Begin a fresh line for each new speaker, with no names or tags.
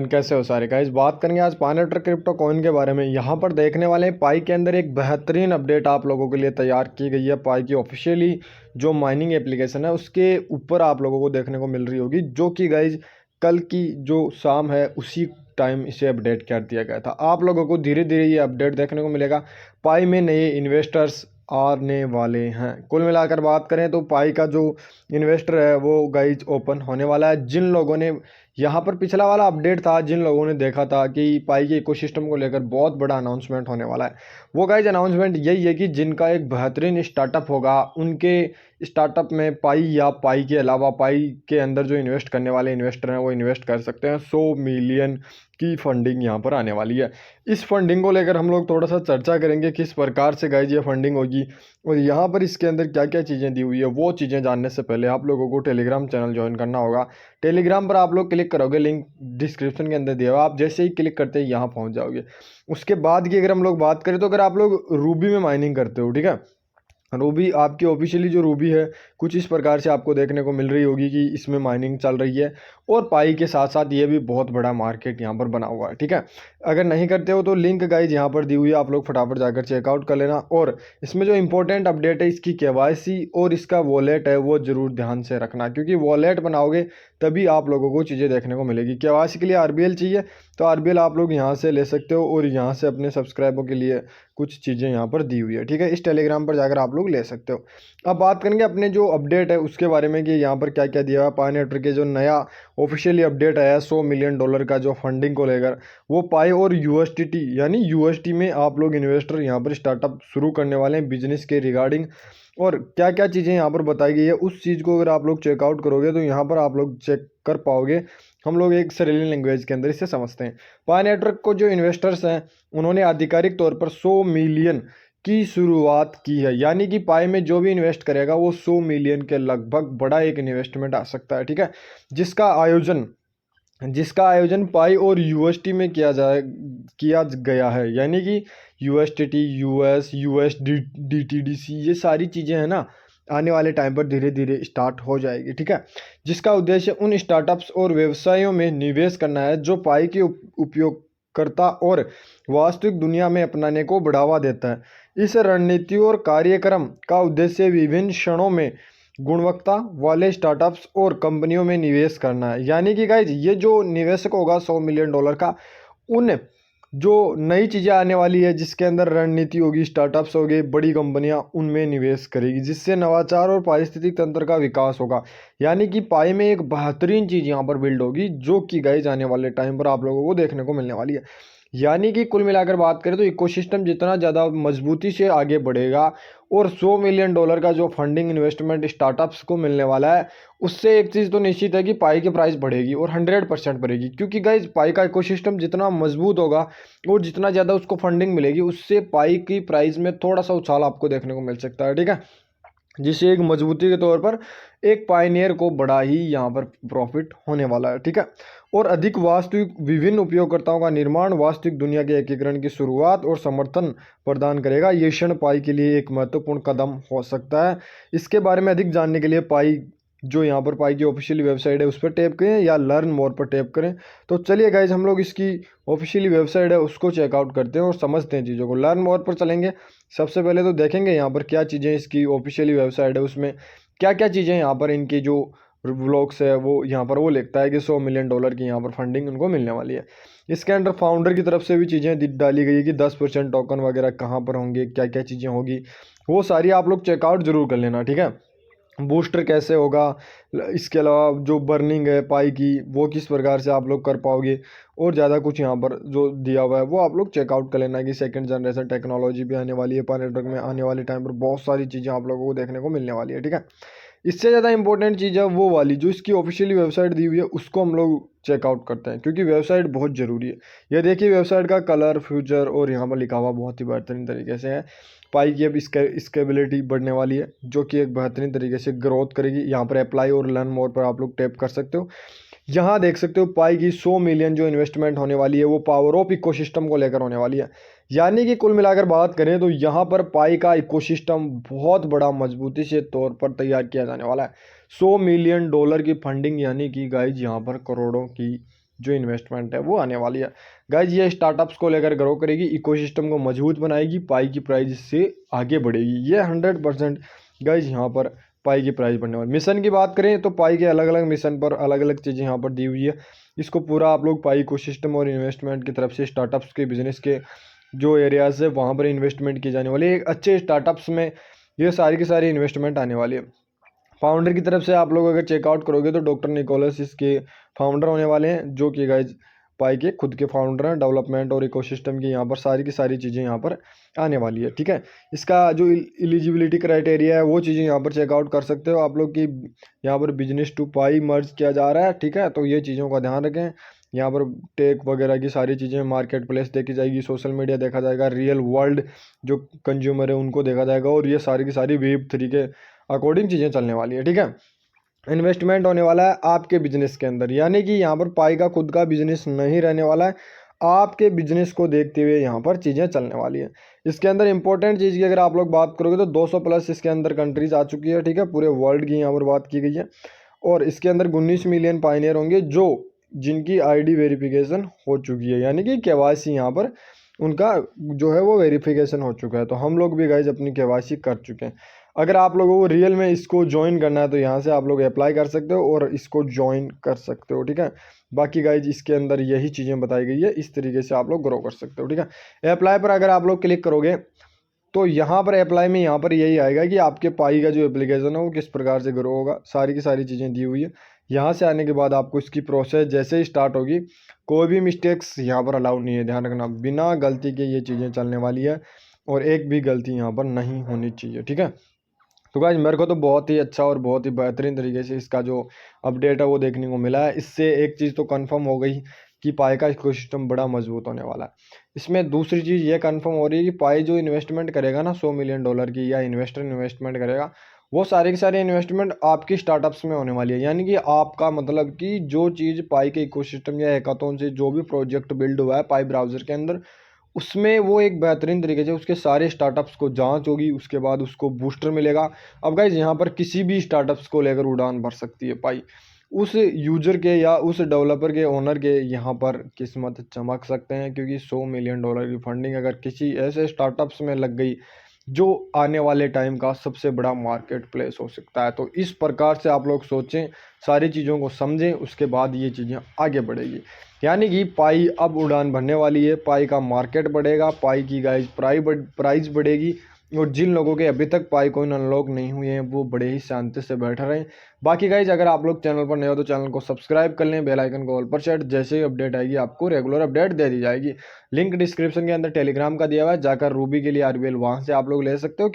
कैसे हो सारे गाइस। बात करेंगे आज पायनेटर क्रिप्टो कॉइन के बारे में। यहाँ पर देखने वाले हैं पाई के अंदर एक बेहतरीन अपडेट आप लोगों के लिए तैयार की गई है। पाई की ऑफिशियली जो माइनिंग एप्लीकेशन है उसके ऊपर आप लोगों को देखने को मिल रही होगी, जो कि गाइस कल की जो शाम है उसी टाइम इसे अपडेट कर दिया गया था। आप लोगों को धीरे धीरे ये अपडेट देखने को मिलेगा। पाई में नए इन्वेस्टर्स आने वाले हैं। कुल मिलाकर बात करें तो पाई का जो इन्वेस्टर है वो गाइज ओपन होने वाला है। जिन लोगों ने यहाँ पर पिछला वाला अपडेट था, जिन लोगों ने देखा था कि पाई के इकोसिस्टम को लेकर बहुत बड़ा अनाउंसमेंट होने वाला है, वो गाइज अनाउंसमेंट यही है कि जिनका एक बेहतरीन स्टार्टअप होगा उनके स्टार्टअप में पाई या पाई के अलावा पाई के अंदर जो इन्वेस्ट करने वाले इन्वेस्टर हैं वो इन्वेस्ट कर सकते हैं। 100 मिलियन की फंडिंग यहाँ पर आने वाली है। इस फंडिंग को लेकर हम लोग थोड़ा सा चर्चा करेंगे किस प्रकार से गाइज ये फंडिंग होगी और यहाँ पर इसके अंदर क्या क्या चीज़ें दी हुई है। वो चीज़ें जानने से पहले आप लोगों को टेलीग्राम चैनल ज्वाइन करना होगा। टेलीग्राम पर आप लोग क्लिक करोगे, लिंक डिस्क्रिप्शन के अंदर दिया हुआ, आप जैसे ही क्लिक करते हैं यहाँ पहुँच जाओगे। उसके बाद की अगर हम लोग बात करें तो अगर आप लोग रूबी में माइनिंग करते हो, ठीक है, रूबी आपकी ऑफिशियली जो रूबी है कुछ इस प्रकार से आपको देखने को मिल रही होगी कि इसमें माइनिंग चल रही है और पाई के साथ साथ ये भी बहुत बड़ा मार्केट यहाँ पर बना हुआ है, ठीक है। अगर नहीं करते हो तो लिंक गाइज यहाँ पर दी हुई है, आप लोग फटाफट जाकर चेकआउट कर लेना। और इसमें जो इंपॉर्टेंट अपडेट है इसकी केवाईसी और इसका वॉलेट है वो ज़रूर ध्यान से रखना, क्योंकि वॉलेट बनाओगे तभी आप लोगों को चीज़ें देखने को मिलेगी। केवाईसी के लिए आरबीएल चाहिए तो आरबीएल आप लोग यहाँ से ले सकते हो और यहाँ से अपने सब्सक्राइबर के लिए कुछ चीज़ें यहाँ पर दी हुई है, ठीक है। इस टेलीग्राम पर जाकर आप लोग ले सकते हो। अब बात करेंगे अपने जो अपडेट है उसके बारे में कि यहाँ पर क्या क्या दिया हुआ है। पायनेटर के जो नया ऑफिशियली अपडेट आया है $100 मिलियन का जो फंडिंग को लेकर, वो पाई और यूएसटीटी यानी यूएसटी में आप लोग इन्वेस्टर यहाँ पर स्टार्टअप शुरू करने वाले हैं बिजनेस के रिगार्डिंग। और क्या क्या चीज़ें यहाँ पर बताई गई है उस चीज़ को अगर आप लोग चेकआउट करोगे तो यहाँ पर आप लोग चेक कर पाओगे। हम लोग एक सरल लैंग्वेज के अंदर इसे समझते हैं। पाई नेटवर्क को जो इन्वेस्टर्स हैं उन्होंने आधिकारिक तौर पर 100 मिलियन की शुरुआत की है, यानी कि पाई में जो भी इन्वेस्ट करेगा वो 100 मिलियन के लगभग बड़ा एक इन्वेस्टमेंट आ सकता है, ठीक है। जिसका आयोजन पाई और यूएसटी में किया गया है, यानी कि यूएसटीटी, यूएसडीटीडीसी, ये सारी चीज़ें हैं ना, आने वाले टाइम पर धीरे धीरे स्टार्ट हो जाएगी, ठीक है। जिसका उद्देश्य उन स्टार्टअप्स और व्यवसायों में निवेश करना है जो पाई के उपयोगकर्ता और वास्तविक दुनिया में अपनाने को बढ़ावा देता है। इस रणनीति और कार्यक्रम का उद्देश्य विभिन्न क्षणों में गुणवत्ता वाले स्टार्टअप्स और कंपनियों में निवेश करना है। यानी कि गाइज ये जो निवेशक होगा $100 मिलियन का, उन जो नई चीज़ें आने वाली है जिसके अंदर रणनीति होगी, स्टार्टअप्स होगी, बड़ी कंपनियां उनमें निवेश करेगी, जिससे नवाचार और पारिस्थितिक तंत्र का विकास होगा। यानी कि पाई में एक बेहतरीन चीज़ यहाँ पर बिल्ड होगी जो कि गाइज आने वाले टाइम पर आप लोगों को देखने को मिलने वाली है। यानी कि कुल मिलाकर बात करें तो इकोसिस्टम जितना ज़्यादा मजबूती से आगे बढ़ेगा और $100 मिलियन का जो फंडिंग इन्वेस्टमेंट स्टार्टअप्स को मिलने वाला है, उससे एक चीज़ तो निश्चित है कि पाई की प्राइस बढ़ेगी और 100% बढ़ेगी। क्योंकि गाइज पाई का इकोसिस्टम जितना मजबूत होगा और जितना ज़्यादा उसको फंडिंग मिलेगी उससे पाई की प्राइस में थोड़ा सा उछाल आपको देखने को मिल सकता है, ठीक है। जिससे एक मजबूती के तौर पर एक पायनियर को बड़ा ही यहाँ पर प्रॉफिट होने वाला है, ठीक है। और अधिक वास्तविक विभिन्न उपयोगकर्ताओं का निर्माण वास्तविक दुनिया के एकीकरण की शुरुआत और समर्थन प्रदान करेगा। ये क्षण पाई के लिए एक महत्वपूर्ण कदम हो सकता है। इसके बारे में अधिक जानने के लिए पाई जो यहाँ पर पाई की ऑफिशियली वेबसाइट है उस पर टैप करें या लर्न मोर पर टैप करें। तो चलिए गाइज हम लोग इसकी ऑफिशियली वेबसाइट है उसको चेकआउट करते हैं और समझते हैं चीज़ों को। लर्न मोर पर चलेंगे, सबसे पहले तो देखेंगे यहाँ पर क्या चीज़ें इसकी ऑफिशियली वेबसाइट है उसमें क्या क्या चीज़ें यहाँ पर इनकी जो व्लॉग्स है वो यहाँ पर वो लिखता है कि $100 मिलियन की यहाँ पर फंडिंग उनको मिलने वाली है। इसके अंदर फाउंडर की तरफ से भी चीज़ें डाली गई है कि 10% टोकन वगैरह कहाँ पर होंगे, क्या क्या चीज़ें होगी, वो सारी आप लोग चेकआउट जरूर कर लेना, ठीक है। बूस्टर कैसे होगा, इसके अलावा जो बर्निंग है पाई की वो किस प्रकार से आप लोग कर पाओगे और ज़्यादा कुछ यहाँ पर जो दिया हुआ है वो आप लोग चेकआउट कर लेना कि सेकंड जनरेशन टेक्नोलॉजी भी आने वाली है। पाई नेटवर्क में आने वाले टाइम पर बहुत सारी चीज़ें आप लोगों को देखने को मिलने वाली है, ठीक है। इससे ज़्यादा इंपॉर्टेंट चीज़ है वो वाली जो इसकी ऑफिशियली वेबसाइट दी हुई है उसको हम लोग चेकआउट करते हैं, क्योंकि वेबसाइट बहुत ज़रूरी है। यह देखिए वेबसाइट का कलर, फ्यूचर और यहाँ पर लिखा हुआ बहुत ही बेहतरीन तरीके से है। पाई की अब स्केबिलिटी बढ़ने वाली है जो कि एक बेहतरीन तरीके से ग्रोथ करेगी। यहाँ पर अप्लाई और लर्न मोर पर आप लोग टैप कर सकते हो। यहाँ देख सकते हो पाई की 100 मिलियन जो इन्वेस्टमेंट होने वाली है वो पावर ऑफ इकोसिस्टम को लेकर होने वाली है। यानी कि कुल मिलाकर बात करें तो यहाँ पर पाई का इकोसिस्टम बहुत बड़ा मजबूती से तौर पर तैयार किया जाने वाला है। $100 मिलियन की फंडिंग, यानी कि गाइज यहाँ पर करोड़ों की जो इन्वेस्टमेंट है वो आने वाली है। गाइज ये स्टार्टअप्स को लेकर ग्रो करेगी, इकोसिस्टम को मजबूत बनाएगी, पाई की प्राइस इससे आगे बढ़ेगी। ये 100% गाइज यहाँ पर पाई की प्राइस बढ़ने वाली। मिशन की बात करें तो पाई के अलग अलग मिशन पर अलग अलग चीज़ें यहाँ पर दी हुई है। इसको पूरा आप लोग पाई इकोसिस्टम और इन्वेस्टमेंट की तरफ से स्टार्टअप्स के बिजनेस के जो एरियाज है वहाँ पर इन्वेस्टमेंट की जाने वाली है। एक अच्छे स्टार्टअप्स में ये सारी की सारी इन्वेस्टमेंट आने वाली है। फाउंडर की तरफ से आप लोग अगर चेकआउट करोगे तो डॉक्टर निकोलस इसके फाउंडर होने वाले हैं, जो कि गाइज पाई के खुद के फाउंडर हैं। डेवलपमेंट और इकोसिस्टम की यहाँ पर सारी की सारी चीज़ें यहाँ पर आने वाली है, ठीक है। इसका जो एलिजिबिलिटी क्राइटेरिया है वो चीज़ें यहाँ पर चेकआउट कर सकते हो आप लोग की यहाँ पर बिजनेस टू पाई मर्ज किया जा रहा है, ठीक है। तो ये चीज़ों का ध्यान रखें। यहाँ पर टेक वगैरह की सारी चीज़ें, मार्केट प्लेस देखी जाएगी, सोशल मीडिया देखा जाएगा, रियल वर्ल्ड जो कंज्यूमर है उनको देखा जाएगा, और ये सारी की सारी वेब3 के अकॉर्डिंग चीज़ें चलने वाली है, ठीक है। इन्वेस्टमेंट होने वाला है आपके बिजनेस के अंदर, यानी कि यहाँ पर पाई का खुद का बिजनेस नहीं रहने वाला है, आपके बिजनेस को देखते हुए यहाँ पर चीज़ें चलने वाली है। इसके अंदर इंपॉर्टेंट चीज़ की अगर आप लोग बात करोगे तो 200 प्लस इसके अंदर कंट्रीज आ चुकी है, ठीक है। पूरे वर्ल्ड की यहाँ पर बात की गई है, और इसके अंदर 19 मिलियन पायनियर होंगे जो जिनकी आईडी वेरिफिकेशन हो चुकी है, यानी कि केवाईसी यहाँ पर उनका जो है वो वेरिफिकेशन हो चुका है। तो हम लोग भी गाइज अपनी केवाईसी कर चुके हैं। अगर आप लोगों को रियल में इसको ज्वाइन करना है तो यहाँ से आप लोग अप्लाई कर सकते हो और इसको ज्वाइन कर सकते हो, ठीक है। बाकी गाइज इसके अंदर यही चीज़ें बताई गई है, इस तरीके से आप लोग ग्रो कर सकते हो, ठीक है। अप्लाई पर अगर आप लोग क्लिक करोगे तो यहाँ पर अप्लाई में यहाँ पर यही आएगा कि आपके पाई का जो एप्लीकेशन है वो किस प्रकार से ग्रो होगा, सारी की सारी चीज़ें दी हुई है। यहाँ से आने के बाद आपको इसकी प्रोसेस जैसे ही स्टार्ट होगी, कोई भी मिस्टेक्स यहाँ पर अलाउड नहीं है, ध्यान रखना। बिना गलती के ये चीज़ें चलने वाली है और एक भी गलती यहाँ पर नहीं होनी चाहिए, ठीक है। तो गाइज मेरे को तो बहुत ही अच्छा और बहुत ही बेहतरीन तरीके से इसका जो अपडेट है वो देखने को मिला है। इससे एक चीज़ तो कंफर्म हो गई कि पाई का इकोसिस्टम बड़ा मजबूत होने वाला है। इसमें दूसरी चीज़ ये कंफर्म हो रही है कि पाई जो इन्वेस्टमेंट करेगा ना $100 मिलियन की, या इन्वेस्टर इन्वेस्टमेंट करेगा, वो सारे के सारे इन्वेस्टमेंट आपकी स्टार्टअप्स में होने वाली है। यानी कि आपका मतलब कि जो चीज़ पाई के इकोसिस्टम या हैकाथॉन से जो भी प्रोजेक्ट बिल्ड हुआ है पाई ब्राउज़र के अंदर, उसमें वो एक बेहतरीन तरीके से उसके सारे स्टार्टअप्स को जांच होगी, उसके बाद उसको बूस्टर मिलेगा। अब गाइज यहाँ पर किसी भी स्टार्टअप्स को लेकर उड़ान भर सकती है पाई, उस यूजर के या उस डेवलपर के ओनर के यहाँ पर किस्मत चमक सकते हैं, क्योंकि $100 मिलियन की फंडिंग अगर किसी ऐसे स्टार्टअप्स में लग गई जो आने वाले टाइम का सबसे बड़ा मार्केट प्लेस हो सकता है। तो इस प्रकार से आप लोग सोचें, सारी चीज़ों को समझें, उसके बाद ये चीज़ें आगे बढ़ेगी। यानी कि पाई अब उड़ान भरने वाली है, पाई का मार्केट बढ़ेगा, पाई की गाइज प्राइस बढ़ेगी, और जिन लोगों के अभी तक पाई कॉइन अनलॉक नहीं हुए हैं वो बड़े ही शांति से बैठे रहें। बाकी गाइज अगर आप लोग चैनल पर नए हो तो चैनल को सब्सक्राइब कर लें, बेल आइकन को ऑल पर सेट, जैसे ही अपडेट आएगी आपको रेगुलर अपडेट दे दी जाएगी। लिंक डिस्क्रिप्शन के अंदर टेलीग्राम का दिया हुआ है, जाकर रूबी के लिए RBL वहाँ से आप लोग ले सकते हो।